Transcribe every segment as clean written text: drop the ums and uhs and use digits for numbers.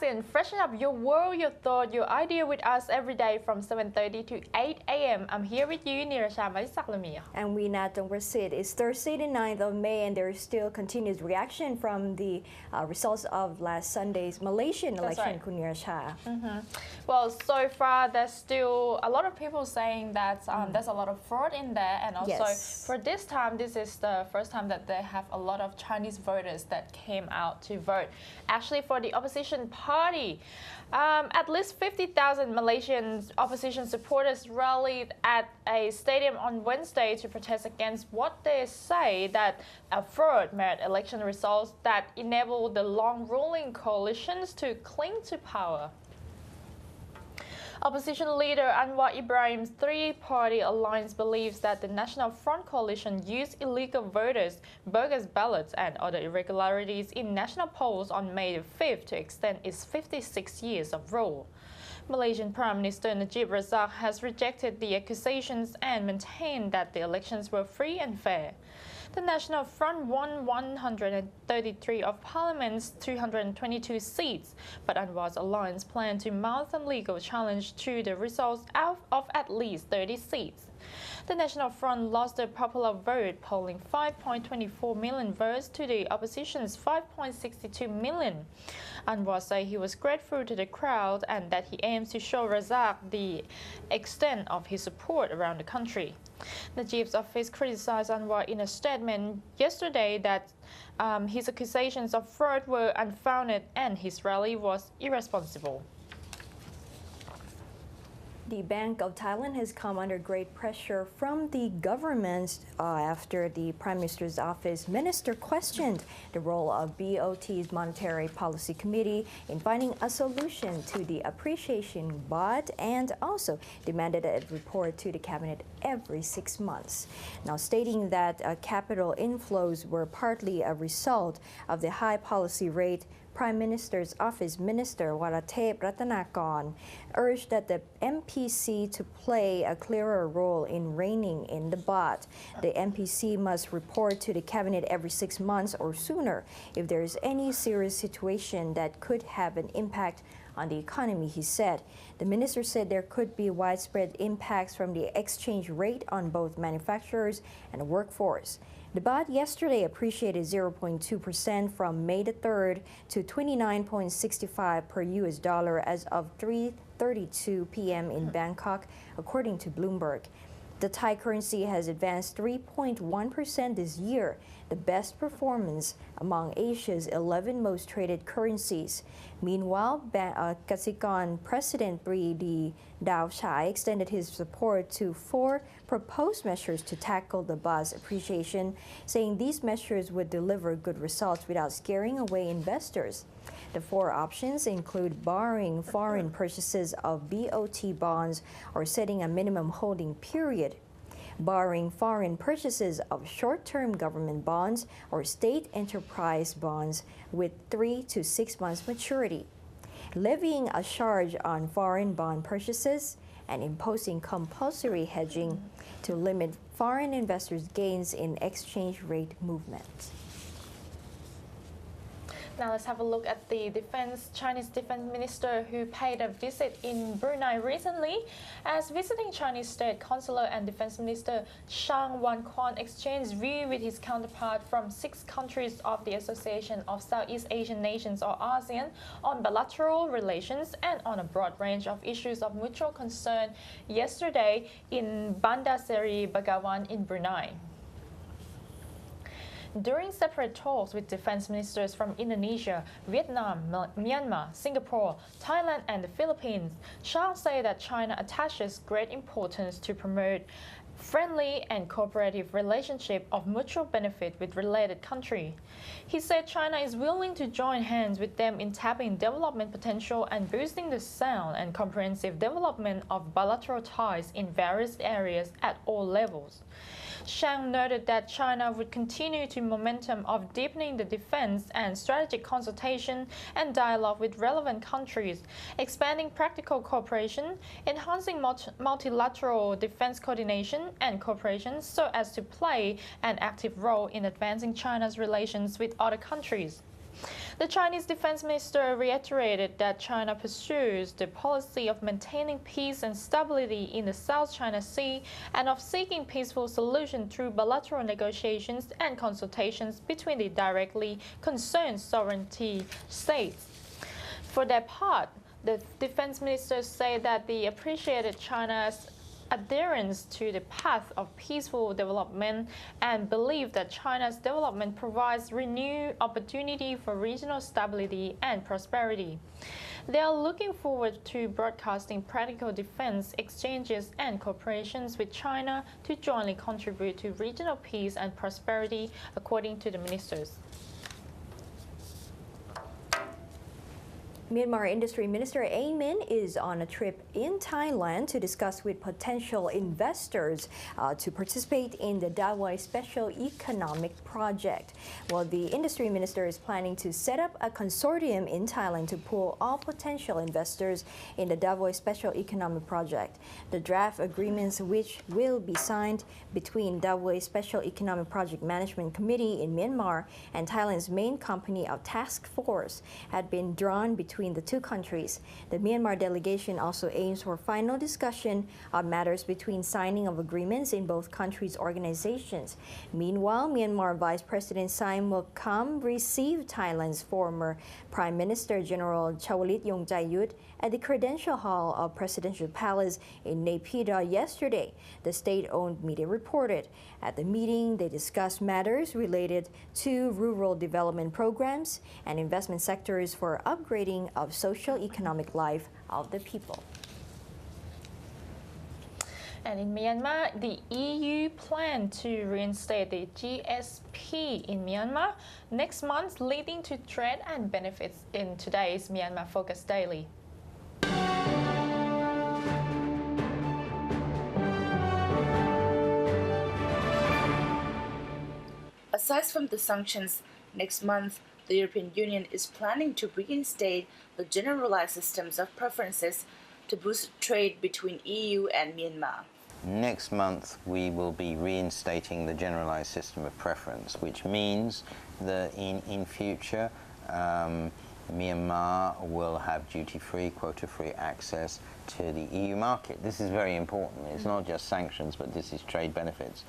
Malaysian, freshen up your world, your thought, your idea with us every day from 7:30 to 8 a.m. I'm here with you, Nirasha Malisaklamiya. And we not Sit. It's Thursday the 9th of May and there is still continuous reaction from the results of last Sunday's Malaysian election, Nirasha. Well, so far there's still a lot of people saying that there's a lot of fraud in there, and also for this time, this is the first time that they have a lot of Chinese voters that came out to vote. Actually, for the opposition party, at least 50,000 Malaysian opposition supporters rallied at a stadium on Wednesday to protest against what they say that a fraud-made election results that enable the long-ruling coalitions to cling to power. Opposition leader Anwar Ibrahim's three-party alliance believes that the National Front coalition used illegal voters, bogus ballots and other irregularities in national polls on May 5th to extend its 56 years of rule. Malaysian Prime Minister Najib Razak has rejected the accusations and maintained that the elections were free and fair. The National Front won 133 of Parliament's 222 seats, but Anwar's alliance planned to mount a legal challenge to the results of at least 30 seats. The National Front lost the popular vote, polling 5.24 million votes to the opposition's 5.62 million. Anwar said he was grateful to the crowd and that he aims to show Razak the extent of his support around the country. Najib's office criticized Anwar in a statement yesterday that his accusations of fraud were unfounded and his rally was irresponsible. The Bank of Thailand has come under great pressure from the government after the Prime Minister's office minister questioned the role of BOT's Monetary Policy Committee in finding a solution to the appreciation BAHT and also demanded a report to the cabinet every 6 months. Now stating that capital inflows were partly a result of the high policy rate, Prime Minister's Office Minister Warathep Ratanakon urged that the MPC to play a clearer role in reining in the BAHT. The MPC must report to the cabinet every 6 months or sooner if there is any serious situation that could have an impact on the economy, he said. The minister said there could be widespread impacts from the exchange rate on both manufacturers and the workforce. The BAHT yesterday appreciated 0.2% from May the 3rd to 29.65 per US dollar as of 3:32 p.m. in Bangkok, according to Bloomberg. The Thai currency has advanced 3.1% this year, the best performance among Asia's 11 most traded currencies. Meanwhile, Kasikorn President DAWEI'S extended his support to 4 proposed measures to tackle the BAHT's appreciation, saying these measures would deliver good results without scaring away investors. The 4 options include barring foreign purchases of BOT bonds or setting a minimum holding period, barring foreign purchases of short-term government bonds or state enterprise bonds with 3 to 6 months maturity, levying a charge on foreign bond purchases, and imposing compulsory hedging to limit foreign investors' gains in exchange rate movements. Now let's have a look at the Chinese defense minister who paid a visit in Brunei recently. As visiting Chinese state consular and defense minister Shang Wan-Kwan exchanged views with his counterpart from 6 countries of the Association of Southeast Asian Nations or ASEAN on bilateral relations and on a broad range of issues of mutual concern yesterday in Bandar Seri Begawan in Brunei. During separate talks with defense ministers from Indonesia, Vietnam, Myanmar, Singapore, Thailand and the Philippines, Shang said that China attaches great importance to promote friendly and cooperative relationship of mutual benefit with related countries. He said China is willing to join hands with them in tapping development potential and boosting the sound and comprehensive development of bilateral ties in various areas at all levels. Shang noted that China would continue to momentum of deepening the defense and strategic consultation and dialogue with relevant countries, expanding practical cooperation, enhancing multilateral defense coordination and cooperation so as to play an active role in advancing China's relations with other countries. The Chinese defense minister reiterated that China pursues the policy of maintaining peace and stability in the South China Sea and of seeking peaceful solutions through bilateral negotiations and consultations between the directly concerned sovereignty states. For their part, the defense ministers say that they appreciated China's adherence to the path of peaceful development and believe that China's development provides renewed opportunity for regional stability and prosperity. They are looking forward to broadcasting practical defense exchanges and cooperations with China to jointly contribute to regional peace and prosperity, according to the ministers. Myanmar Industry Minister Min is on a trip in Thailand to discuss with potential investors to participate in the DAWEI'S Special Economic Project. Well, the Industry Minister is planning to set up a consortium in Thailand to pull all potential investors in the DAWEI'S Special Economic Project. The draft agreements, which will be signed between DAWEI'S Special Economic Project Management Committee in Myanmar and Thailand's main company of task force, had been drawn between the two countries. The Myanmar delegation also aims for final discussion on matters between signing of agreements in both countries' organizations. Meanwhile, Myanmar Vice President Saim will come receive Thailand's former Prime Minister General Chawalit Yongjaiyut at the Credential Hall of Presidential Palace in Naypyidaw yesterday, the state-owned media reported. At the meeting, they discussed matters related to rural development programs and investment sectors for upgrading of socio-economic life of the people. And in Myanmar, the EU plan to reinstate the GSP in Myanmar next month, leading to trade and benefits in today's Myanmar Focus Daily. Aside from the sanctions, next month the European Union is planning to reinstate the generalized systems of preferences to boost trade between EU and Myanmar. Next month we will be reinstating the generalized system of preference, which means that in future Myanmar will have duty-free, quota-free access to the EU market. This is very important. It's not just sanctions, but this is trade benefits.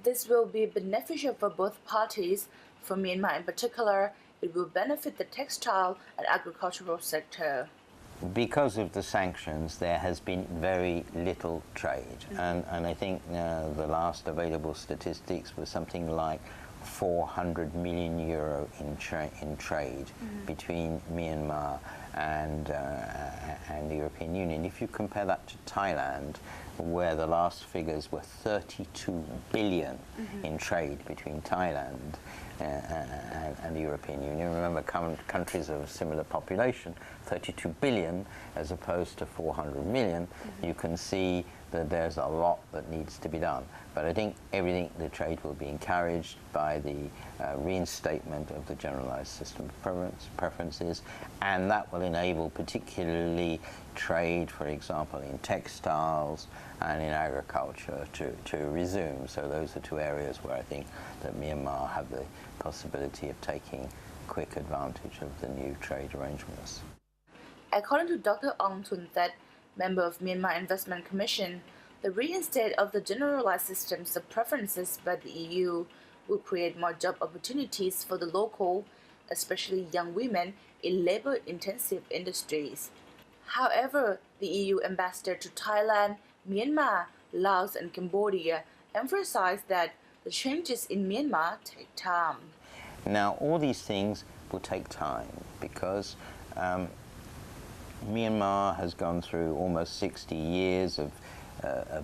This will be beneficial for both parties. For Myanmar in particular, it will benefit the textile and agricultural sector. Because of the sanctions, there has been very little trade. And I think the last available statistics was something like 400 million euro in trade between Myanmar and the European Union. If you compare that to Thailand, where the last figures were 32 billion in trade between Thailand and the European Union. Remember, countries of a similar population, 32 billion as opposed to 400 million, you can see that there's a lot that needs to be done. But I think the trade will be encouraged by the reinstatement of the generalized system of preferences, and that will enable particularly trade, for example, in textiles and in agriculture to resume. So those are two areas where I think that Myanmar have the possibility of taking quick advantage of the new trade arrangements. According to Dr. Ong Thun That, member of Myanmar Investment Commission, the reinstate of the generalized systems of preferences by the EU will create more job opportunities for the local, especially young women in labor-intensive industries. However, the EU ambassador to Thailand, Myanmar, Laos and Cambodia emphasized that the changes in Myanmar take time. Now, all these things will take time because Myanmar has gone through almost 60 years of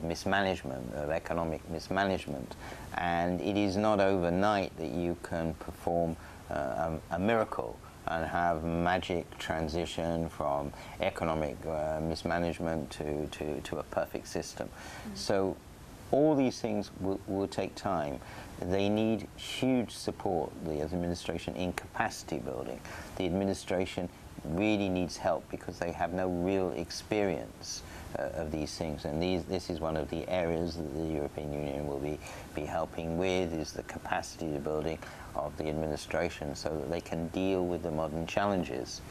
mismanagement, of economic mismanagement, and it is not overnight that you can perform a miracle and have magic transition from economic mismanagement to a perfect system. So all these things will take time. They need huge support, the administration, in capacity building. The administration really needs help because they have no real experience of these things, and this is one of the areas that the European Union will be helping with, is the capacity building of the administration so that they can deal with the modern challenges.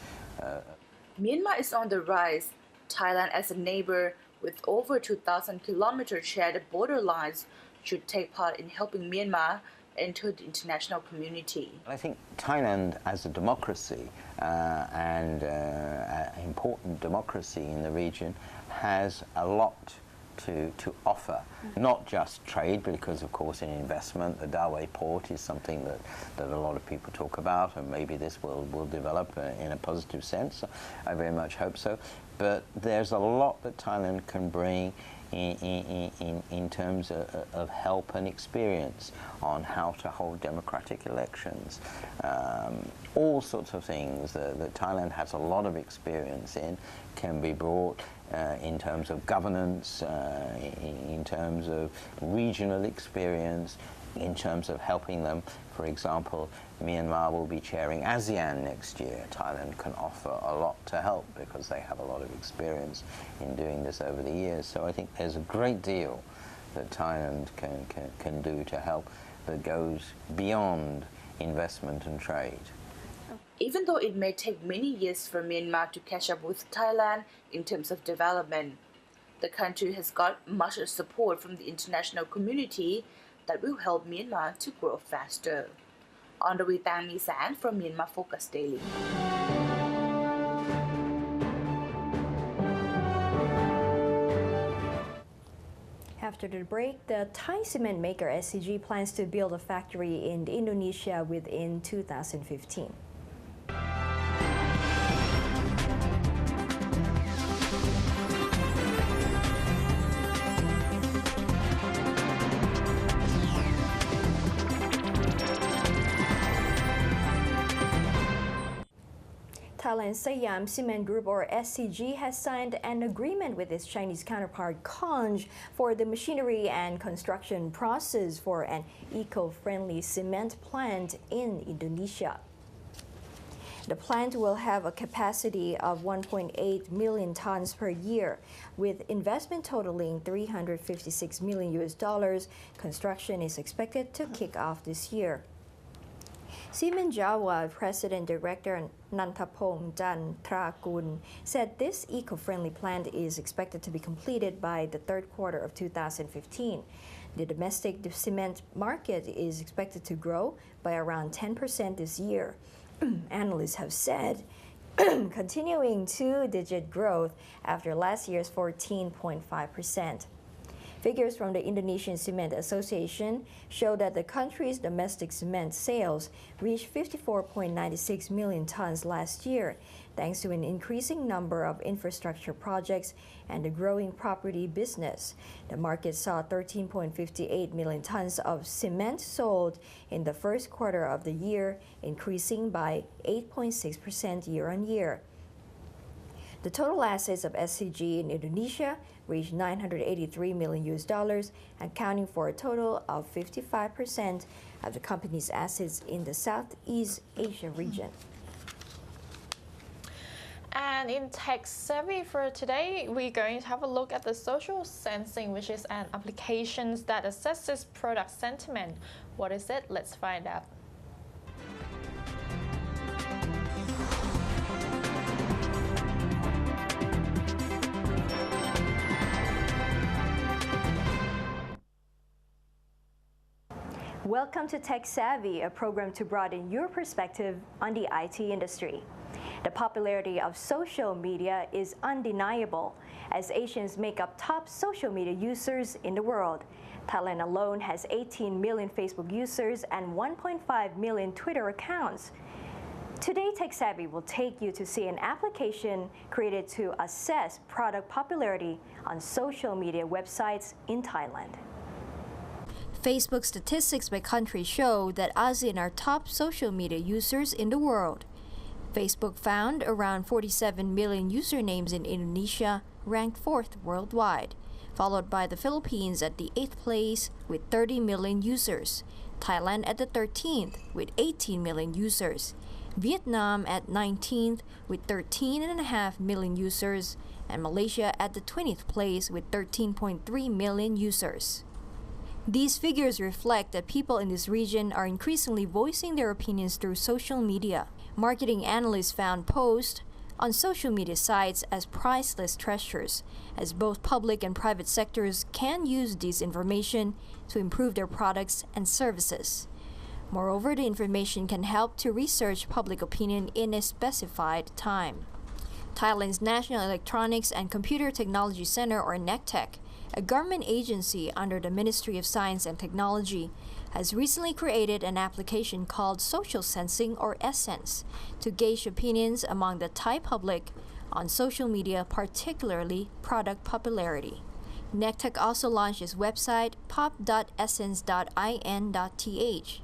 Myanmar is on the rise. Thailand, as a neighbor with over 2,000 kilometers shared border lines, should take part in helping Myanmar enter the international community. I think Thailand, as a democracy and an important democracy in the region, has a lot to offer, not just trade, because of course in investment, the Dawei port is something that a lot of people talk about, and maybe this will develop in a positive sense. I very much hope so. But there's a lot that Thailand can bring in terms of help and experience on how to hold democratic elections. All sorts of things that Thailand has a lot of experience in can be brought in terms of governance, in terms of regional experience, in terms of helping them. For example, Myanmar will be chairing Asean next year. Thailand can offer a lot to help because they have a lot of experience in doing this over the years. So I think there's a great deal that Thailand can do to help that goes beyond investment and trade. Even though it may take many years for Myanmar to catch up with Thailand in terms of development, the country has got much support from the international community that will help Myanmar to grow faster. On the Wutiwiwatchai from Myanmar Focus Daily. After the break, the Thai cement maker SCG plans to build a factory in Indonesia within 2015. Thailand's Siam Cement Group, or SCG, has signed an agreement with its Chinese counterpart Conj for the machinery and construction process for an eco-friendly cement plant in Indonesia. The plant will have a capacity of 1.8 million tons per year, with investment totaling $356 million. Construction is expected to kick off this year. Siemens Jawa President Director Nantapong Jantragun said this eco-friendly plant is expected to be completed by the third quarter of 2015. The domestic cement market is expected to grow by around 10% this year. Analysts have said continuing two-digit growth after last year's 14.5%. Figures from the Indonesian Cement Association show that the country's domestic cement sales reached 54.96 million tons last year, thanks to an increasing number of infrastructure projects and the growing property business. The market saw 13.58 million tons of cement sold in the first quarter of the year, increasing by 8.6% year-on-year. The total assets of SCG in Indonesia reached $983 million, accounting for a total of 55% of the company's assets in the Southeast Asia region. And in Tech Savvy for today, we're going to have a look at the social sensing, which is an application that assesses product sentiment. What is it? Let's find out. Welcome to Tech Savvy, a program to broaden your perspective on the IT industry. The popularity of social media is undeniable, as Asians make up top social media users in the world. Thailand alone has 18 million Facebook users and 1.5 million Twitter accounts. Today, Tech Savvy will take you to see an application created to assess product popularity on social media websites in Thailand. Facebook statistics by country show that ASEAN are top social media users in the world. Facebook found around 47 million usernames in Indonesia, ranked 4th worldwide, followed by the Philippines at the 8th place with 30 million users, Thailand at the 13th with 18 million users. Vietnam at 19th with 13.5 million users, and Malaysia at the 20th place with 13.3 million users. These figures reflect that people in this region are increasingly voicing their opinions through social media. Marketing analysts found posts on social media sites as priceless treasures, as both public and private sectors can use this information to improve their products and services. Moreover, the information can help to research public opinion in a specified time. Thailand's National Electronics and Computer Technology Center, or NECTEC, a government agency under the Ministry of Science and Technology, has recently created an application called Social Sensing, or Essence, to gauge opinions among the Thai public on social media, particularly product popularity. NECTEC also launched its website pop.essence.in.th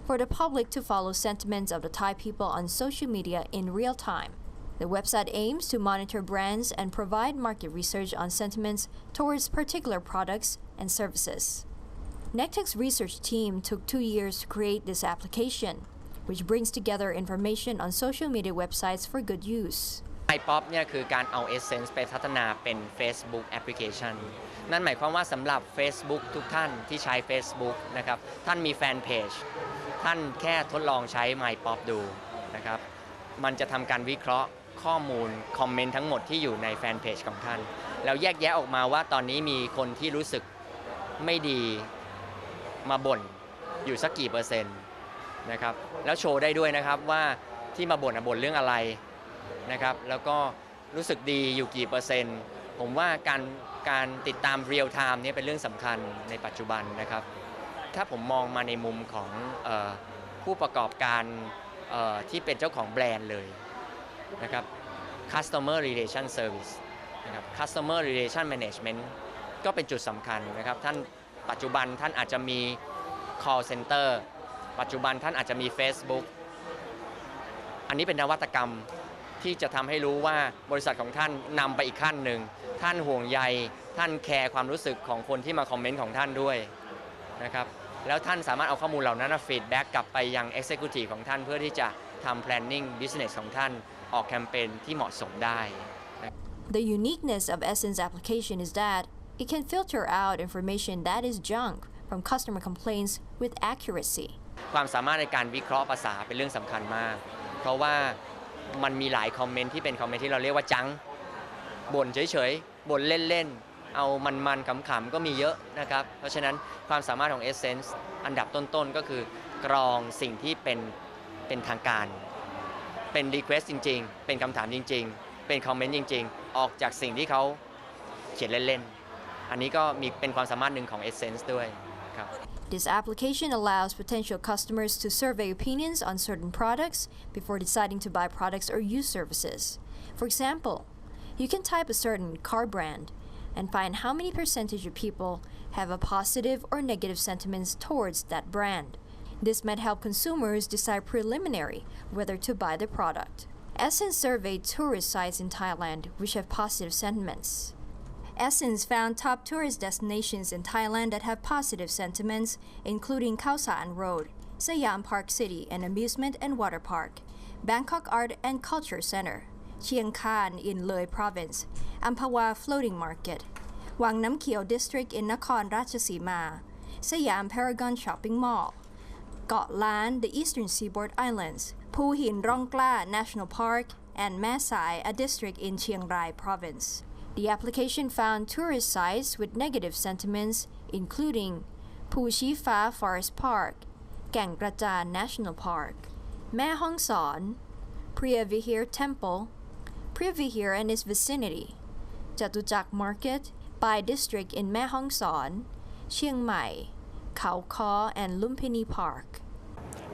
for the public to follow sentiments of the Thai people on social media in real time. The website aims to monitor brands and provide market research on sentiments towards particular products and services. NECTEC's research team took 2 years to create this application, which brings together information on social media websites for good use. iPop เนี่ยคือการเอา Essence ไปพัฒนาเป็น Facebook Application นั่นหมายความว่าสำหรับ Facebook ทุกท่านที่ใช้ Facebook นะครับท่านมีแฟนเพจท่านแค่ทดลองใช้ iPop ดูนะครับมันจะทำการวิเคราะห์ข้อมูลคอมเมนต์ทั้งหมดที่อยู่ในแฟนเพจของท่านแล้วแยกแยะออกมาว่าตอนนี้มีคนที่รู้สึกไม่ดีมาบ่นอยู่สักกี่เปอร์เซ็นต์นะครับแล้วโชว์ได้ด้วยนะครับว่าที่มาบ่นเรื่องอะไรนะครับแล้วก็รู้สึกดีอยู่กี่เปอร์เซ็นต์ผมว่าการติดตามเรียลไทม์นี้เป็นเรื่องสำคัญในปัจจุบันนะครับถ้าผมมองมาในมุมของผู้ประกอบการที่เป็นเจ้าของแบรนด์เลยนะครับ Customer Relation Service นะครับ Customer Relation Management ก็เป็นจุดสำคัญนะครับท่านปัจจุบันท่านอาจจะมี call center ปัจจุบันท่านอาจจะมี Facebook อันนี้เป็นนวัตกรรมที่จะทำให้รู้ว่าบริษัทของท่านนำไปอีกขั้นหนึ่งท่านห่วงใยท่านแคร์ความรู้สึกของคนที่มาคอมเมนต์ของท่านด้วยนะครับแล้วท่านสามารถเอาข้อมูลเหล่านั้นฟีดแบ็กกลับไปยัง Executive ของท่านเพื่อที่จะทำ planning business ของท่านออกแคมเปญที่เหมาะสมได้ The uniqueness of Essence application is that it can filter out information that is junk from customer complaints with accuracy. ความสามารถในการวิเคราะห์ภาษาเป็นเรื่องสำคัญมากเพราะว่ามันมีหลายคอมเมนต์ที่เป็นคอมเมนต์ที่เราเรียกว่าจังบ่นเฉยๆบ่นเล่นๆเอามันๆขำๆก็มีเยอะนะครับเพราะฉะนั้นความสามารถของ Essence อันดับต้นๆก็คือกรองสิ่งที่เป็นทางการเป็น request จริงๆเป็นคำถามจริงๆเป็นคอมเมนต์จริงๆออกจากสิ่งที่เขาเขียนเล่นๆอันนี้ก็มีเป็นความสามารถหนึ่งของ Essence ด้วยครับ This application allows potential customers to survey opinions on certain products before deciding to buy products or use services. For example, you can type a certain car brand and find how many percentage of people have a positive or negative sentiments towards that brand. This might help consumers decide preliminary whether to buy the product. Essence surveyed tourist sites in Thailand which have positive sentiments. Essence found top tourist destinations in Thailand that have positive sentiments, including Khao San Road, Siam Park City and Amusement and Water Park, Bangkok Art and Culture Center, Chiang Khan in Loei Province, Amphawa Floating Market, Wang Nam Kieo District in Nakhon Ratchasima, Siam Paragon Shopping Mall, Got Lan, the Eastern Seaboard Islands, Phu Hin Rong Kla National Park, and Ma Sai, a district in Chiang Rai Province. The application found tourist sites with negative sentiments, including Phu Chi Pha Forest Park, Gang Krajan National Park, Ma Hong Son, Priya Vihir Temple, Priya Vihir and its vicinity, Jatujak Market, Pai District in Ma Hong Son, Chiang Mai, Khao Kho, and Lumpini Park.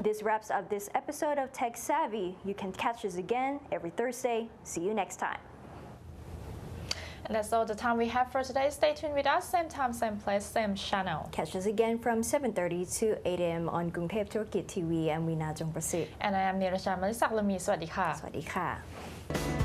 This wraps up this episode of Tech Savvy. You can catch us again every Thursday. See you next time. And that's all the time we have for today. Stay tuned with us, same time, same place, same channel. Catch us again from 7:30 to 8 a.m. on Krungthep Thurukit TV and Weena Jongprasit. And I am Nirasha Malisak Lami. สวัสดีค่ะ สวัสดีค่ะ